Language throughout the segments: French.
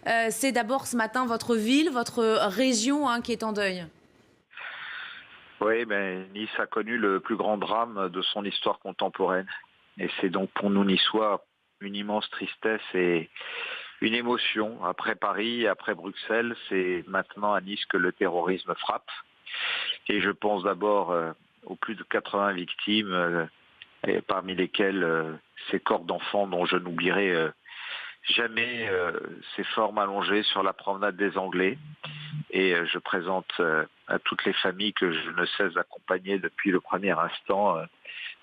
C'est d'abord ce matin votre ville, votre région qui est en deuil. Oui, mais Nice a connu le plus grand drame de son histoire contemporaine. Et c'est donc pour nous Niçois une immense tristesse et une émotion. Après Paris, après Bruxelles, c'est maintenant à Nice que le terrorisme frappe. Et je pense d'abord aux plus de 80 victimes, et parmi lesquelles ces corps d'enfants dont je n'oublierai jamais ces formes allongées sur la promenade des Anglais. Et je présente à toutes les familles que je ne cesse d'accompagner depuis le premier instant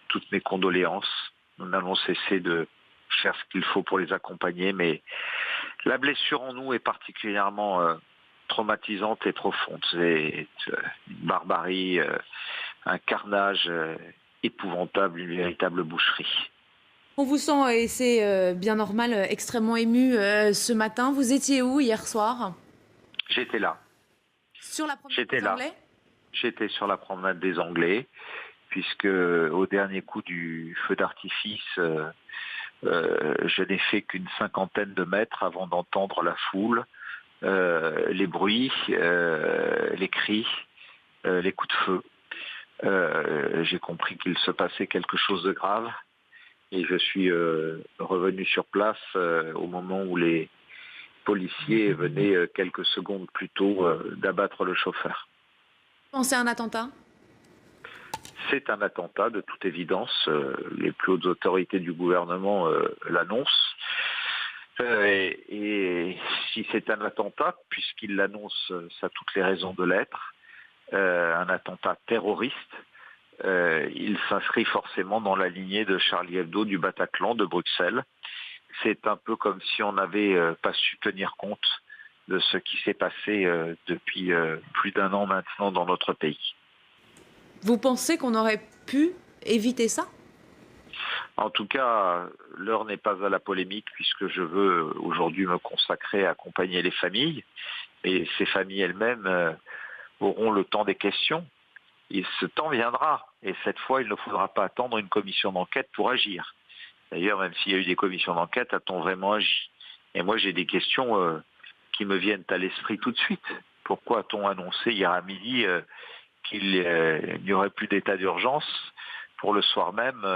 toutes mes condoléances. Nous n'allons cesser de faire ce qu'il faut pour les accompagner, mais la blessure en nous est particulièrement traumatisante et profonde. C'est une barbarie, un carnage épouvantable, une véritable boucherie. On vous sent, et c'est bien normal, extrêmement ému ce matin. Vous étiez où hier soir? J'étais là. Sur la promenade J'étais des là. Anglais? J'étais sur la promenade des Anglais, puisque au dernier coup du feu d'artifice, je n'ai fait qu'une cinquantaine de mètres avant d'entendre la foule, les bruits, les cris, les coups de feu. J'ai compris qu'il se passait quelque chose de grave et je suis revenu sur place au moment où les policiers venaient quelques secondes plus tôt d'abattre le chauffeur. Pensez à un attentat? C'est un attentat, de toute évidence. Les plus hautes autorités du gouvernement l'annoncent. Et si c'est un attentat, puisqu'il l'annonce, ça a toutes les raisons de l'être, un attentat terroriste, il s'inscrit forcément dans la lignée de Charlie Hebdo, du Bataclan, de Bruxelles. C'est un peu comme si on n'avait pas su tenir compte de ce qui s'est passé depuis plus d'un an maintenant dans notre pays. Vous pensez qu'on aurait pu éviter ça? En tout cas, l'heure n'est pas à la polémique puisque je veux aujourd'hui me consacrer à accompagner les familles. Et ces familles elles-mêmes auront le temps des questions. Et ce temps viendra. Et cette fois, il ne faudra pas attendre une commission d'enquête pour agir. D'ailleurs, même s'il y a eu des commissions d'enquête, a-t-on vraiment agi? Et moi, j'ai des questions qui me viennent à l'esprit tout de suite. Pourquoi a-t-on annoncé hier à midi qu'il n'y aurait plus d'état d'urgence pour le soir même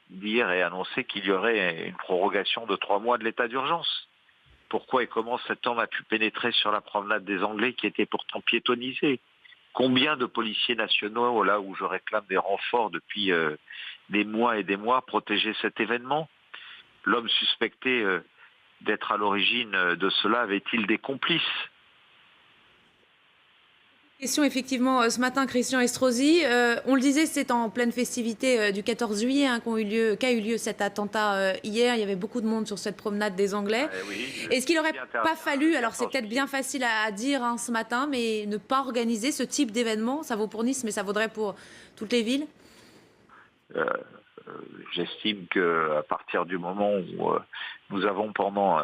dire et annoncer qu'il y aurait une prorogation de 3 mois de l'état d'urgence? Pourquoi et comment cet homme a pu pénétrer sur la promenade des Anglais qui était pourtant piétonnisée? Combien de policiers nationaux, là où je réclame des renforts depuis des mois et des mois, protégeaient cet événement? L'homme suspecté d'être à l'origine de cela avait-il des complices? Question effectivement ce matin, Christian Estrosi. On le disait, c'est en pleine festivité du 14 juillet qu'a eu lieu cet attentat hier. Il y avait beaucoup de monde sur cette promenade des Anglais. Oui, Est-ce qu'il n'aurait pas fallu, le alors c'est 14 peut-être bien juillet. facile à dire ce matin, mais ne pas organiser ce type d'événement? Ça vaut pour Nice, mais ça vaudrait pour toutes les villes? Euh, J'estime qu'à partir du moment où nous avons pendant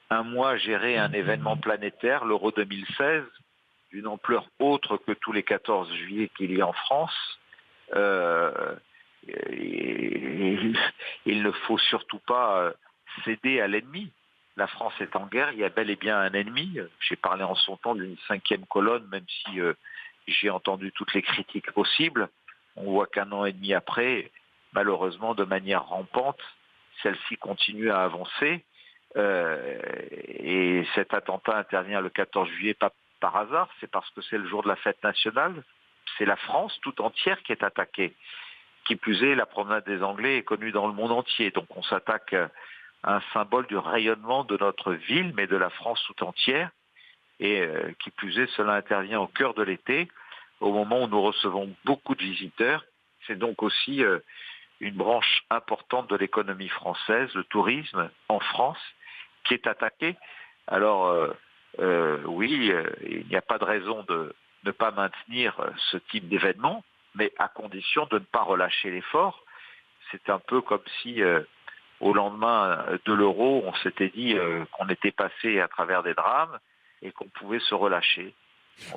un mois géré un événement planétaire, l'Euro 2016, d'une ampleur autre que tous les 14 juillet qu'il y a en France, euh, il ne faut surtout pas céder à l'ennemi. La France est en guerre, il y a bel et bien un ennemi. J'ai parlé en son temps d'une 5e colonne, même si j'ai entendu toutes les critiques possibles. On voit qu'un an et demi après, malheureusement, de manière rampante, celle-ci continue à avancer. Et cet attentat intervient le 14 juillet, pas par hasard, c'est parce que c'est le jour de la fête nationale. C'est la France tout entière qui est attaquée. Qui plus est, la promenade des Anglais est connue dans le monde entier. Donc on s'attaque à un symbole du rayonnement de notre ville, mais de la France tout entière. Et qui plus est, cela intervient au cœur de l'été, au moment où nous recevons beaucoup de visiteurs. C'est donc aussi une branche importante de l'économie française, le tourisme en France, qui est attaqué. Alors oui, il n'y a pas de raison de ne pas maintenir ce type d'événement, mais à condition de ne pas relâcher l'effort. C'est un peu comme si au lendemain de l'euro, on s'était dit qu'on était passé à travers des drames et qu'on pouvait se relâcher.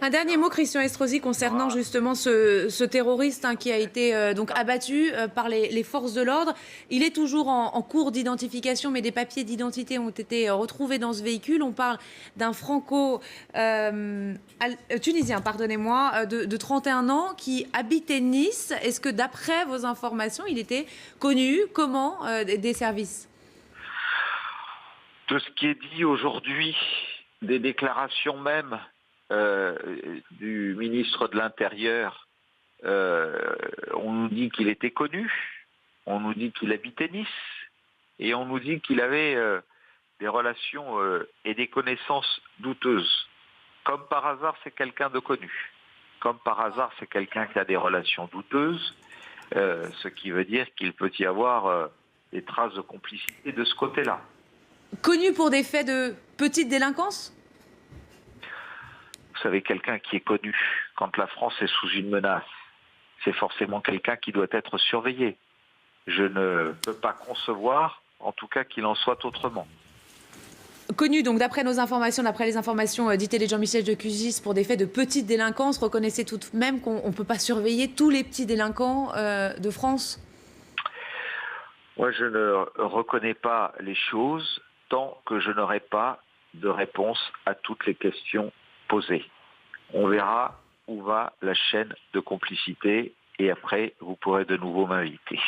Un dernier mot, Christian Estrosi, concernant justement ce terroriste qui a été donc abattu par les forces de l'ordre. Il est toujours en cours d'identification, mais des papiers d'identité ont été retrouvés dans ce véhicule. On parle d'un franco-tunisien, pardonnez-moi, de 31 ans qui habitait Nice. Est-ce que d'après vos informations, il était connu comment des services? De ce qui est dit aujourd'hui, des déclarations même du ministre de l'Intérieur, on nous dit qu'il était connu, on nous dit qu'il habitait Nice, et on nous dit qu'il avait des relations et des connaissances douteuses. Comme par hasard, c'est quelqu'un de connu. Comme par hasard, c'est quelqu'un qui a des relations douteuses, ce qui veut dire qu'il peut y avoir des traces de complicité de ce côté-là. Connu pour des faits de petite délinquance? Vous savez, quelqu'un qui est connu, quand la France est sous une menace, c'est forcément quelqu'un qui doit être surveillé. Je ne peux pas concevoir, en tout cas, qu'il en soit autrement. Connu, donc d'après nos informations, d'après les informations d'ITélé de Jean-Michel de Cugis, pour des faits de petite délinquance, reconnaissez tout de même qu'on ne peut pas surveiller tous les petits délinquants de France? Moi, je ne reconnais pas les choses tant que je n'aurai pas de réponse à toutes les questions posées. On verra où va la chaîne de complicité et après, vous pourrez de nouveau m'inviter.